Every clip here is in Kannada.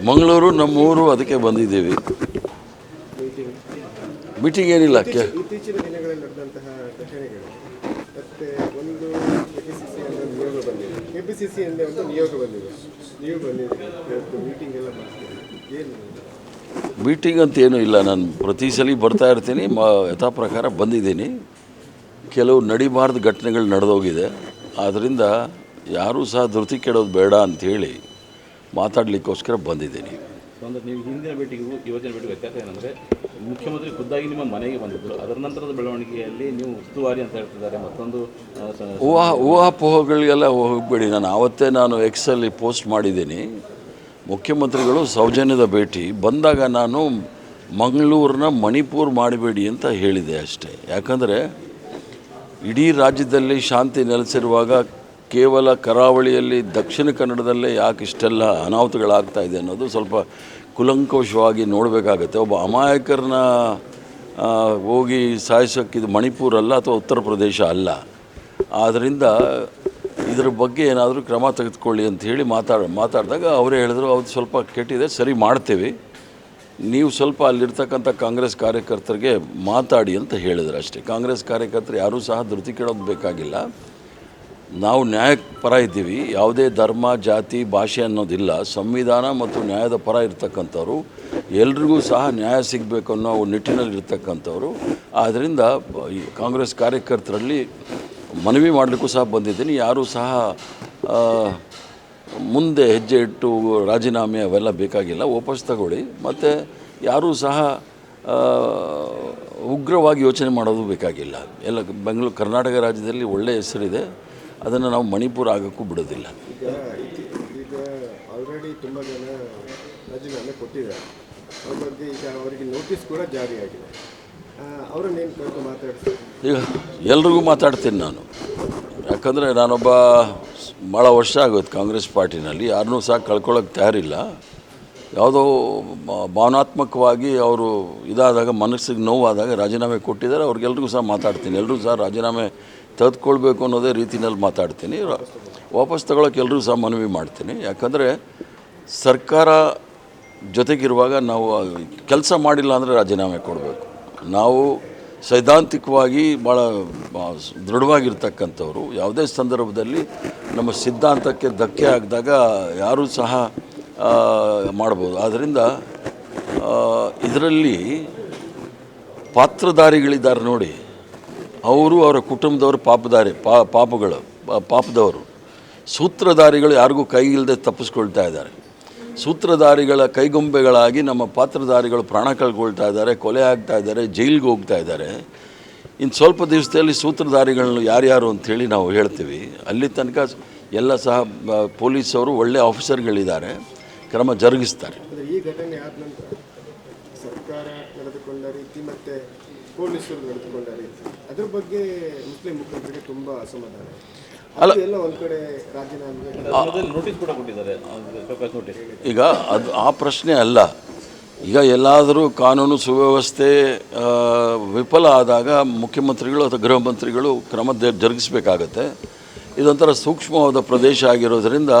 ಮಂಗಳೂರು ನಮ್ಮೂರು, ಅದಕ್ಕೆ ಬಂದಿದ್ದೀವಿ. ಮೀಟಿಂಗ್ ಏನಿಲ್ಲ. ಇತ್ತೀಚಿನ ದಿನಗಳಲ್ಲಿ ನಡೆದಂತಹ ಘಟನೆಗಳು ಮತ್ತೆ ಒಂದು ಕೆಪಿಸಿಸಿಯಿಂದ ಒಂದು ನಿಯೋಗ ಬಂದಿದೆ, ನೀವು ಬಂದಿದ್ದೀರಿ, ಮೀಟಿಂಗ್ ಎಲ್ಲ ಮಾಡ್ತೀವಿ, ಏನು ಮೀಟಿಂಗ್ ಅಂತ ಏನೂ ಇಲ್ಲ. ನಾನು ಪ್ರತಿ ಸಲ ಬರ್ತಾ ಇರ್ತೀನಿ, ಯಥಾ ಪ್ರಕಾರ ಬಂದಿದ್ದೀನಿ. ಕೆಲವು ನಡಿಬಾರ್ದು ಘಟನೆಗಳು ನಡೆದೋಗಿದೆ, ಆದ್ದರಿಂದ ಯಾರೂ ಸಹ ಧೃತಿ ಕೆಡೋದು ಬೇಡ ಅಂಥೇಳಿ ಮಾತಾಡಲಿಕ್ಕೋಸ್ಕರ ಬಂದಿದ್ದೀನಿ. ಅಂದರೆ ನೀವು ಹಿಂದಿನ ಭೇಟಿಗೂ ಇವತ್ತಿನ ಭೇಟಿಗೂ ವ್ಯತ್ಯಾಸ ಏನಂದರೆ, ಮುಖ್ಯಮಂತ್ರಿ ಖುದ್ದಾಗಿ ನಿಮ್ಮ ಮನೆಗೆ ಬಂದಿದ್ದರು, ಅದರ ನಂತರದ ಬೆಳವಣಿಗೆಯಲ್ಲಿ ನೀವು ಉಸ್ತುವಾರಿ ಅಂತ ಹೇಳ್ತಿದ್ದಾರೆ. ಮತ್ತೊಂದು ಊಹಾಪೋಹಗಳಿಗೆಲ್ಲ ಹೋಗಬೇಡಿ. ನಾನು ಎಕ್ಸಲ್ಲಿ ಪೋಸ್ಟ್ ಮಾಡಿದ್ದೀನಿ, ಮುಖ್ಯಮಂತ್ರಿಗಳು ಸೌಜನ್ಯದ ಭೇಟಿ ಬಂದಾಗ ನಾನು ಮಂಗಳೂರನ್ನ ಮಣಿಪುರ ಮಾಡಬೇಡಿ ಅಂತ ಹೇಳಿದೆ ಅಷ್ಟೇ. ಯಾಕಂದರೆ ಇಡೀ ರಾಜ್ಯದಲ್ಲಿ ಶಾಂತಿ ನೆಲೆಸಿರುವಾಗ ಕೇವಲ ಕರಾವಳಿಯಲ್ಲಿ ದಕ್ಷಿಣ ಕನ್ನಡದಲ್ಲೇ ಯಾಕೆ ಇಷ್ಟೆಲ್ಲ ಅನಾಹುತಗಳಾಗ್ತಾಯಿದೆ ಅನ್ನೋದು ಸ್ವಲ್ಪ ಕುಲಂಕುಷವಾಗಿ ನೋಡಬೇಕಾಗತ್ತೆ. ಒಬ್ಬ ಅಮಾಯಕರನ್ನ ಹೋಗಿ ಸಾಯಿಸೋಕ್ಕಿದು ಮಣಿಪುರ ಅಲ್ಲ ಅಥವಾ ಉತ್ತರ ಪ್ರದೇಶ ಅಲ್ಲ. ಆದ್ದರಿಂದ ಇದರ ಬಗ್ಗೆ ಏನಾದರೂ ಕ್ರಮ ತೆಗೆದುಕೊಳ್ಳಿ ಅಂತ ಹೇಳಿ ಮಾತಾಡಿದಾಗ ಅವರೇ ಹೇಳಿದ್ರು, ಅವ್ರು ಸ್ವಲ್ಪ ಕೆಟ್ಟಿದೆ, ಸರಿ ಮಾಡ್ತೀವಿ, ನೀವು ಸ್ವಲ್ಪ ಅಲ್ಲಿರ್ತಕ್ಕಂಥ ಕಾಂಗ್ರೆಸ್ ಕಾರ್ಯಕರ್ತರಿಗೆ ಮಾತಾಡಿ ಅಂತ ಹೇಳಿದ್ರು ಅಷ್ಟೇ. ಕಾಂಗ್ರೆಸ್ ಕಾರ್ಯಕರ್ತರು ಯಾರೂ ಸಹ ಧೃತಿ ಕೆಡೋದು ಬೇಕಾಗಿಲ್ಲ. ನಾವು ನ್ಯಾಯಕ್ಕೆ ಪರ ಇದ್ದೀವಿ, ಯಾವುದೇ ಧರ್ಮ ಜಾತಿ ಭಾಷೆ ಅನ್ನೋದಿಲ್ಲ. ಸಂವಿಧಾನ ಮತ್ತು ನ್ಯಾಯದ ಪರ ಇರ್ತಕ್ಕಂಥವ್ರು, ಎಲ್ರಿಗೂ ಸಹ ನ್ಯಾಯ ಸಿಗಬೇಕು ಅನ್ನೋ ನಿಟ್ಟಿನಲ್ಲಿ ಇರ್ತಕ್ಕಂಥವ್ರು. ಆದ್ದರಿಂದ ಈ ಕಾಂಗ್ರೆಸ್ ಕಾರ್ಯಕರ್ತರಲ್ಲಿ ಮನವಿ ಮಾಡಲಿಕ್ಕೂ ಸಹ ಬಂದಿದ್ದೀನಿ. ಯಾರೂ ಸಹ ಮುಂದೆ ಹೆಜ್ಜೆ ಇಟ್ಟು ರಾಜೀನಾಮೆ ಅವೆಲ್ಲ ಬೇಕಾಗಿಲ್ಲ, ವಾಪಸ್ ತಗೊಳ್ಳಿ. ಮತ್ತು ಯಾರೂ ಸಹ ಉಗ್ರವಾಗಿ ಯೋಚನೆ ಮಾಡೋದು ಬೇಕಾಗಿಲ್ಲ. ಎಲ್ಲ ಕರ್ನಾಟಕ ರಾಜ್ಯದಲ್ಲಿ ಒಳ್ಳೆಯ ಹೆಸರಿದೆ, ಅದನ್ನು ನಾವು ಮಣಿಪುರ ಆಗೋಕ್ಕೂ ಬಿಡೋದಿಲ್ಲ. ಈಗ ಆಲ್ರೆಡಿ ತುಂಬ ಜನ ರಾಜೀನಾಮೆ ಕೊಟ್ಟಿದ್ದಾರೆ, ಅವ್ರ ಬಗ್ಗೆ ಈಗ ಅವರಿಗೆ ನೋಟಿಸ್ ಕೂಡ ಜಾರಿಯಾಗಿದೆ. ಅವರನ್ನೇನು ಕರೆದು ಮಾತಾಡ್ತೀನಿ, ಈಗ ಎಲ್ರಿಗೂ ಮಾತಾಡ್ತೀನಿ ನಾನು. ಯಾಕಂದರೆ ನಾನೊಬ್ಬ ಭಾಳ ವರ್ಷ ಆಗೋದು ಕಾಂಗ್ರೆಸ್ ಪಾರ್ಟಿನಲ್ಲಿ, ಯಾರನ್ನೂ ಸಹ ಕಳ್ಕೊಳ್ಳೋಕ್ಕೆ ತಯಾರಿಲ್ಲ. ಯಾವುದೋ ಭಾವನಾತ್ಮಕವಾಗಿ ಅವರು ಇದಾದಾಗ, ಮನಸ್ಸಿಗೆ ನೋವಾದಾಗ ರಾಜೀನಾಮೆ ಕೊಟ್ಟಿದ್ದಾರೆ. ಅವ್ರಿಗೆಲ್ರಿಗೂ ಸಹ ಮಾತಾಡ್ತೀನಿ, ಎಲ್ಲರೂ ಸಹ ರಾಜೀನಾಮೆ ತೆಗೆದುಕೊಳ್ಬೇಕು ಅನ್ನೋದೇ ರೀತಿಯಲ್ಲಿ ಮಾತಾಡ್ತೀನಿ. ವಾಪಸ್ ತಗೊಳ್ಳೋಕೆ ಎಲ್ಲರೂ ಸಹ ಮನವಿ ಮಾಡ್ತೀನಿ. ಯಾಕಂದರೆ ಸರ್ಕಾರ ಜೊತೆಗಿರುವಾಗ ನಾವು ಕೆಲಸ ಮಾಡಿಲ್ಲ ಅಂದರೆ ರಾಜೀನಾಮೆ ಕೊಡಬೇಕು. ನಾವು ಸೈದ್ಧಾಂತಿಕವಾಗಿ ಭಾಳ ದೃಢವಾಗಿರ್ತಕ್ಕಂಥವ್ರು. ಯಾವುದೇ ಸಂದರ್ಭದಲ್ಲಿ ನಮ್ಮ ಸಿದ್ಧಾಂತಕ್ಕೆ ಧಕ್ಕೆ ಆಗಿದಾಗ ಯಾರೂ ಸಹ ಮಾಡ್ಬೋದು. ಆದ್ದರಿಂದ ಇದರಲ್ಲಿ ಪಾತ್ರಧಾರಿಗಳಿದ್ದಾರೆ ನೋಡಿ, ಅವರು ಅವರ ಕುಟುಂಬದವರು ಪಾಪದವರು. ಸೂತ್ರಧಾರಿಗಳು ಯಾರಿಗೂ ಕೈಗಿಲ್ಲದೆ ತಪ್ಪಿಸ್ಕೊಳ್ತಾ ಇದ್ದಾರೆ. ಸೂತ್ರಧಾರಿಗಳ ಕೈಗೊಂಬೆಗಳಾಗಿ ನಮ್ಮ ಪಾತ್ರಧಾರಿಗಳು ಪ್ರಾಣ ಕಳ್ಕೊಳ್ತಾ ಇದ್ದಾರೆ, ಕೊಲೆ ಆಗ್ತಾ ಇದ್ದಾರೆ, ಜೈಲಿಗೆ ಹೋಗ್ತಾ ಇದ್ದಾರೆ. ಇನ್ನು ಸ್ವಲ್ಪ ದಿವಸದಲ್ಲಿ ಸೂತ್ರಧಾರಿಗಳನ್ನ ಯಾರ್ಯಾರು ಅಂಥೇಳಿ ನಾವು ಹೇಳ್ತೀವಿ. ಅಲ್ಲಿ ತನಕ ಎಲ್ಲ ಸಹ ಪೊಲೀಸವರು ಒಳ್ಳೆಯ ಆಫೀಸರ್ಗಳಿದ್ದಾರೆ, ಕ್ರಮ ಜರುಗಿಸ್ತಾರೆ. ಈ ಘಟನೆ ಆದ ನಂತರ ಸರ್ಕಾರ ನಡೆದುಕೊಂಡ ರೀತಿ ಮತ್ತು ಪೊಲೀಸರು ನಡೆದುಕೊಂಡ ರೀತಿ, ಅದ್ರ ಬಗ್ಗೆ ಮುಸ್ಲಿಂ ಮುಖಂಡರಿಗೆ ತುಂಬ ಅಸಮಾಧಾನ. ಎಲ್ಲ ಒಂದು ಕಡೆ ರಾಜೀನಾಮೆ ನೋಟಿಸ್ ಕೂಡ ಕೊಟ್ಟಿದ್ದಾರೆ. ಈಗ ಅದು ಆ ಪ್ರಶ್ನೆ ಅಲ್ಲ. ಈಗ ಎಲ್ಲಾದರೂ ಕಾನೂನು ಸುವ್ಯವಸ್ಥೆ ವಿಫಲ ಆದಾಗ ಮುಖ್ಯಮಂತ್ರಿಗಳು ಅಥವಾ ಗೃಹ ಮಂತ್ರಿಗಳು ಕ್ರಮ ಜರುಗಿಸಬೇಕಾಗತ್ತೆ. ಇದೊಂಥರ ಸೂಕ್ಷ್ಮವಾದ ಪ್ರದೇಶ ಆಗಿರೋದರಿಂದ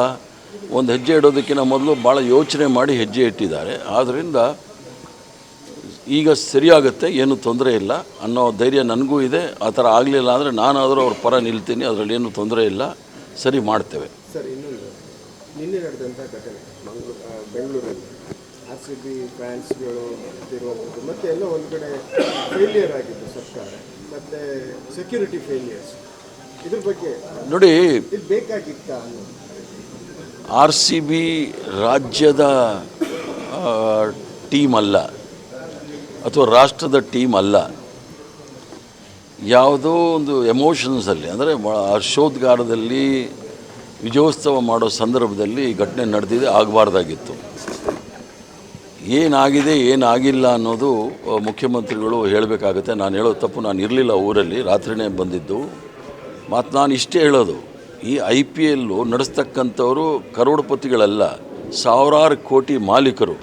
ಒಂದು ಹೆಜ್ಜೆ ಇಡೋದಕ್ಕಿಂತ ಮೊದಲು ಭಾಳ ಯೋಚನೆ ಮಾಡಿ ಹೆಜ್ಜೆ ಇಟ್ಟಿದ್ದಾರೆ. ಆದ್ದರಿಂದ ಈಗ ಸರಿಯಾಗುತ್ತೆ, ಏನೂ ತೊಂದರೆ ಇಲ್ಲ ಅನ್ನೋ ಧೈರ್ಯ ನನಗೂ ಇದೆ. ಆ ಥರ ಆಗಲಿಲ್ಲ ಅಂದರೆ ನಾನಾದರೂ ಅವ್ರ ಪರ ನಿಲ್ತೀನಿ, ಅದರಲ್ಲಿ ಏನೂ ತೊಂದರೆ ಇಲ್ಲ, ಸರಿ ಮಾಡ್ತೇವೆ. ಸರ್, ಇನ್ನೊಂದು ನಿನ್ನೆ ನಡೆದಂಥ ಘಟನೆ ಬೆಂಗಳೂರಲ್ಲಿ RCB ಫ್ಯಾನ್ಸ್ಗಳು ಇರುವಂಥದ್ದು, ಮತ್ತು ಎಲ್ಲ ಒಂದು ಕಡೆ ಫೇಲಿಯರ್ ಆಗಿದ್ದು ಸರ್ಕಾರ, ಮತ್ತು ಸೆಕ್ಯೂರಿಟಿ ಫೇಲಿಯರ್ಸ್, ಇದ್ರ ಬಗ್ಗೆ ನೋಡಿ, ಇದು ಬೇಕಾಗಿತ್ತ ಅನ್ನೋದು. RCB ರಾಜ್ಯದ ಟೀಮ್ ಅಲ್ಲ ಅಥವಾ ರಾಷ್ಟ್ರದ ಟೀಮ್ ಅಲ್ಲ. ಯಾವುದೋ ಒಂದು ಎಮೋಷನ್ಸಲ್ಲಿ, ಅಂದರೆ ಹರ್ಷೋದ್ಗಾರದಲ್ಲಿ ವಿಜಯೋತ್ಸವ ಮಾಡೋ ಸಂದರ್ಭದಲ್ಲಿ ಘಟನೆ ನಡೆದಿದೆ, ಆಗಬಾರ್ದಾಗಿತ್ತು. ಏನಾಗಿದೆ ಏನಾಗಿಲ್ಲ ಅನ್ನೋದು ಮುಖ್ಯಮಂತ್ರಿಗಳು ಹೇಳಬೇಕಾಗತ್ತೆ. ನಾನು ಹೇಳೋದು ತಪ್ಪು, ನಾನು ಇರಲಿಲ್ಲ ಊರಲ್ಲಿ, ರಾತ್ರಿನೇ ಬಂದಿದ್ದು. ಮತ್ತು ನಾನು ಇಷ್ಟೇ ಹೇಳೋದು, ಈ IPL ನಡೆಸ್ತಕ್ಕಂಥವರು ಕರೋಡಪತಿಗಳಲ್ಲ, ಸಾವಿರಾರು ಕೋಟಿ ಮಾಲೀಕರು.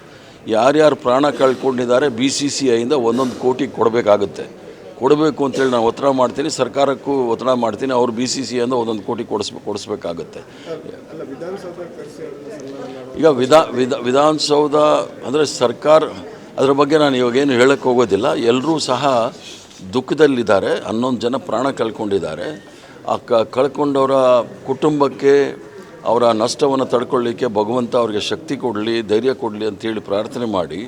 ಯಾರ್ಯಾರು ಪ್ರಾಣ ಕಳ್ಕೊಂಡಿದ್ದಾರೆ BCCIಯಿಂದ 1 ಕೋಟಿ ಕೊಡಬೇಕು ಅಂತೇಳಿ ನಾನು ಒತ್ತಡ ಮಾಡ್ತೀನಿ, ಸರ್ಕಾರಕ್ಕೂ ಒತ್ತಡ ಮಾಡ್ತೀನಿ. ಅವರು BCCIಯಿಂದ 1 ಕೋಟಿ ಕೊಡಿಸ್ಬೇಕಾಗತ್ತೆ. ವಿಧಾನಸೌಧ ಈಗ ವಿಧಾನಸೌಧ ಅಂದರೆ ಸರ್ಕಾರ, ಅದರ ಬಗ್ಗೆ ನಾನು ಇವಾಗೇನು ಹೇಳಕ್ಕೆ ಹೋಗೋದಿಲ್ಲ. ಎಲ್ಲರೂ ಸಹ ದುಃಖದಲ್ಲಿದ್ದಾರೆ. 11 ಜನ ಪ್ರಾಣ ಕಳ್ಕೊಂಡಿದ್ದಾರೆ. ಆ ಕಳ್ಕೊಂಡವರ ಕುಟುಂಬಕ್ಕೆ ಅವರ ನಷ್ಟವನ್ನು ತಡ್ಕೊಳ್ಳಿಕ್ಕೆ ಭಗವಂತ ಅವರಿಗೆ ಶಕ್ತಿ ಕೊಡಲಿ, ಧೈರ್ಯ ಕೊಡಲಿ ಅಂತೇಳಿ ಪ್ರಾರ್ಥನೆ ಮಾಡಿ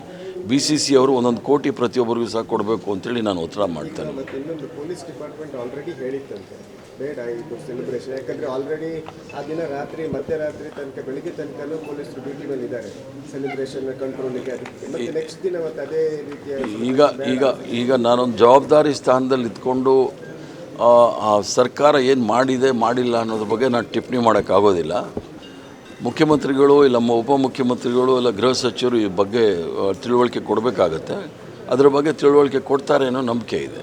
BCC ಅವರು 1 ಕೋಟಿ ಪ್ರತಿಯೊಬ್ಬರಿಗೂ ಸಹ ಕೊಡಬೇಕು ಅಂತೇಳಿ ನಾನು ಒತ್ತಡ ಮಾಡ್ತೇನೆ. ಮತ್ತು ಇನ್ನೊಂದು ಪೊಲೀಸ್ ಡಿಪಾರ್ಟ್ಮೆಂಟ್ ಆಲ್ರೆಡಿ ಹೇಳಿತ್ತಂತೆ ಬೇಡ ಇದು ಸೆಲೆಬ್ರೇಷನ್, ಯಾಕಂದರೆ ಆಲ್ರೆಡಿ ಆ ದಿನ ರಾತ್ರಿ ಮಧ್ಯರಾತ್ರಿ ತನಕ ಬೆಳಿಗ್ಗೆ ತನಕನೂ ಪೊಲೀಸರು ಡ್ಯೂಟಿ ಮೇಲೆ ಇದ್ದಾರೆ ಸೆಲೆಬ್ರೇಷನ್ ಕಂಟ್ರೋಲಿಗೆ. ಅದಕ್ಕೆ ಮತ್ತು ನೆಕ್ಸ್ಟ್ ದಿನ ಮತ್ತು ಅದೇ ರೀತಿಯ ಈಗ ನಾನೊಂದು ಜವಾಬ್ದಾರಿ ಸ್ಥಾನದಲ್ಲಿ ಇದ್ಕೊಂಡು ಸರ್ಕಾರ ಏನು ಮಾಡಿದೆ ಮಾಡಿಲ್ಲ ಅನ್ನೋದ್ರ ಬಗ್ಗೆ ನಾನು ಟಿಪ್ಪಣಿ ಮಾಡೋಕ್ಕಾಗೋದಿಲ್ಲ. ಮುಖ್ಯಮಂತ್ರಿಗಳು ಇಲ್ಲ ಉಪಮುಖ್ಯಮಂತ್ರಿಗಳು ಇಲ್ಲ ಗೃಹ ಸಚಿವರು ಈ ಬಗ್ಗೆ ತಿಳುವಳಿಕೆ ಕೊಡಬೇಕಾಗತ್ತೆ. ಅದರ ಬಗ್ಗೆ ತಿಳುವಳಿಕೆ ಕೊಡ್ತಾರೆ ಅನ್ನೋ ನಂಬಿಕೆ ಇದೆ.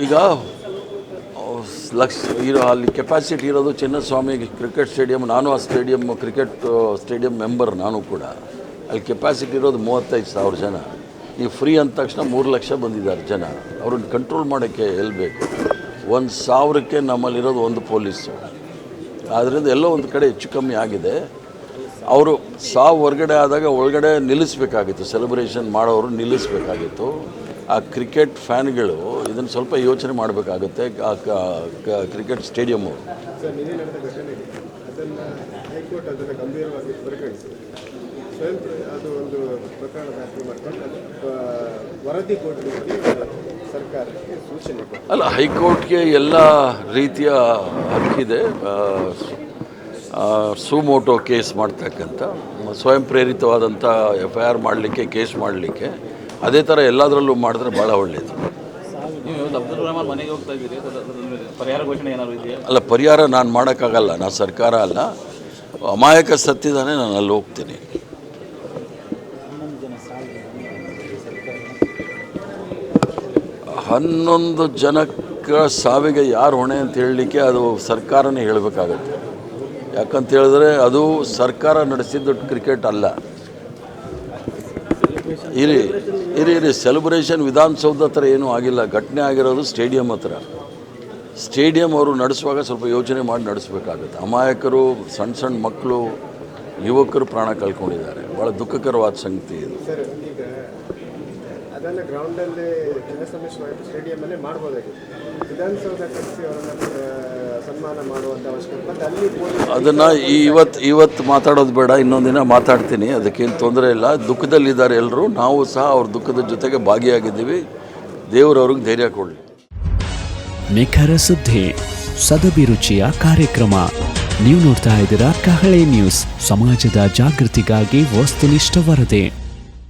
ಈಗ ಅಲ್ಲಿ ಕೆಪಾಸಿಟಿ ಇರೋದು ಚಿನ್ನಸ್ವಾಮಿ ಕ್ರಿಕೆಟ್ ಸ್ಟೇಡಿಯಂ. ನಾನು ಆ ಕ್ರಿಕೆಟ್ ಸ್ಟೇಡಿಯಂ ಮೆಂಬರ್. ನಾನು ಕೂಡ ಅಲ್ಲಿ ಕೆಪಾಸಿಟಿ ಇರೋದು 35,000 ಜನ. ನೀವು ಫ್ರೀ ಅಂದ ತಕ್ಷಣ 3 ಲಕ್ಷ ಬಂದಿದ್ದಾರೆ ಜನ. ಅವ್ರನ್ನ ಕಂಟ್ರೋಲ್ ಮಾಡೋಕ್ಕೆ ಎಲ್ಲಿ ಬೇಕು? 1,000ಕ್ಕೆ ನಮ್ಮಲ್ಲಿರೋದು 1 ಪೊಲೀಸು. ಆದ್ದರಿಂದ ಎಲ್ಲೋ ಒಂದು ಕಡೆ ಹೆಚ್ಚು ಕಮ್ಮಿ ಆಗಿದೆ. ಅವರು ಹೊರಗಡೆ ಆದಾಗ ಒಳಗಡೆ ನಿಲ್ಲಿಸಬೇಕಾಗಿತ್ತು, ಸೆಲೆಬ್ರೇಷನ್ ಮಾಡೋರು ನಿಲ್ಲಿಸಬೇಕಾಗಿತ್ತು. ಆ ಕ್ರಿಕೆಟ್ ಫ್ಯಾನ್ಗಳು ಇದನ್ನು ಸ್ವಲ್ಪ ಯೋಚನೆ ಮಾಡಬೇಕಾಗುತ್ತೆ. ಕ್ರಿಕೆಟ್ ಸ್ಟೇಡಿಯಮ್ಮು ಸರ್ ನಿನ್ನೆ ನಡೆದ ಘಟನೆ ಅದನ್ನು ಹೈಕೋರ್ಟ್ ಅದನ್ನು ಗಂಭೀರವಾಗಿ ಪರಿಗಣಿಸಿದೆ. ಸ್ವಯಂ ಅದು ಒಂದು ಪ್ರಕರಣ ದಾಖಲೆ ಮಾಡ್ಕೊಂಡು ವರದಿ ಕೊಡಲಿಕ್ಕೆ ಸರ್ಕಾರಕ್ಕೆ ಸೂಚನೆ ಕೊಟ್ಟು ಅಲ್ಲ, ಹೈಕೋರ್ಟ್ಗೆ ಎಲ್ಲ ರೀತಿಯ ಹಕ್ಕಿದೆ. ಸುಮೋಟೋ ಕೇಸ್ ಮಾಡ್ತಕ್ಕಂಥ, ಸ್ವಯಂ ಪ್ರೇರಿತವಾದಂಥ FIR ಮಾಡಲಿಕ್ಕೆ, ಕೇಸ್ ಮಾಡಲಿಕ್ಕೆ. ಅದೇ ಥರ ಎಲ್ಲದರಲ್ಲೂ ಮಾಡಿದ್ರೆ ಭಾಳ ಒಳ್ಳೆಯದು. ನೀವು ಅಬ್ದುಲ್ ರೆಹಮಾನ್ ಮನೆಗೆ ಹೋಗ್ತಾ ಇದ್ದೀರಿ, ಪರಿಹಾರ ಘೋಷಣೆ ಏನಾದರೂ ಇದೆಯಾ? ಅಲ್ಲ, ಪರಿಹಾರ ನಾನು ಮಾಡೋಕ್ಕಾಗಲ್ಲ, ನಾನು ಸರ್ಕಾರ ಅಲ್ಲ. ಅಮಾಯಕ ಸತ್ತಿದ್ದಾನೆ, ನಾನು ಅಲ್ಲಿ ಹೋಗ್ತೀನಿ. 11 ಜನಕ್ಕೆ ಸಾವಿಗೆ ಯಾರು ಹೊಣೆ ಅಂತ ಹೇಳಲಿಕ್ಕೆ ಅದು ಸರ್ಕಾರನೇ ಹೇಳಬೇಕಾಗತ್ತೆ. ಯಾಕಂತ ಹೇಳಿದ್ರೆ ಅದು ಸರ್ಕಾರ ನಡೆಸಿದ್ದು ಕ್ರಿಕೆಟ್ ಅಲ್ಲ. ಇರಿ ಸೆಲೆಬ್ರೇಷನ್ ವಿಧಾನಸೌಧ ಹತ್ರ ಏನೂ ಆಗಿಲ್ಲ. ಘಟನೆ ಆಗಿರೋದು ಸ್ಟೇಡಿಯಂ ಹತ್ರ. ಸ್ಟೇಡಿಯಂ ಅವರು ನಡೆಸುವಾಗ ಸ್ವಲ್ಪ ಯೋಚನೆ ಮಾಡಿ ನಡೆಸಬೇಕಾಗುತ್ತೆ. ಅಮಾಯಕರು, ಸಣ್ಣ ಮಕ್ಕಳು, ಯುವಕರು ಪ್ರಾಣ ಕಳ್ಕೊಂಡಿದ್ದಾರೆ. ಭಾಳ ದುಃಖಕರವಾದ ಸಂಗತಿ ಇದು. ಸರ್ ಈಗ ಅದನ್ನು ಗ್ರೌಂಡಲ್ಲಿ ಚಿನ್ನಸ್ವಾಮಿ ಸ್ಟೇಡಿಯಮಲ್ಲೇ ಮಾಡ್ಬೋದಾಗಿತ್ತು. ವಿಧಾನಸೌಧ ಕರೆಸಿ ಅವರನ್ನು ಸನ್ಮಾನ ಮಾಡುವಂಥ ಅವಶ್ಯಕತೆ ಮತ್ತು ಅಲ್ಲಿ ಅದನ್ನು ಇವತ್ತು ಮಾತಾಡೋದು ಬೇಡ, ಇನ್ನೊಂದು ದಿನ ಮಾತಾಡ್ತೀನಿ. ಅದಕ್ಕೇನು ತೊಂದರೆ ಇಲ್ಲ. ದುಃಖದಲ್ಲಿದ್ದಾರೆ ಎಲ್ಲರೂ. ನಾವು ಸಹ ಅವ್ರ ದುಃಖದ ಜೊತೆಗೆ ಭಾಗಿಯಾಗಿದ್ದೀವಿ. ದೇವರವ್ರಿಗೆ ಧೈರ್ಯ ಕೊಡಲಿ. ನಿಖರ ಸುದ್ದಿ, ಸದಭಿರುಚಿಯ ಕಾರ್ಯಕ್ರಮ. ನೀವು ನೋಡ್ತಾ ಇದ್ದೀರಾ ಕಹಳೆ ನ್ಯೂಸ್, ಸಮಾಜದ ಜಾಗೃತಿಗಾಗಿ ವಸ್ತುನಿಷ್ಠ ವರದಿ.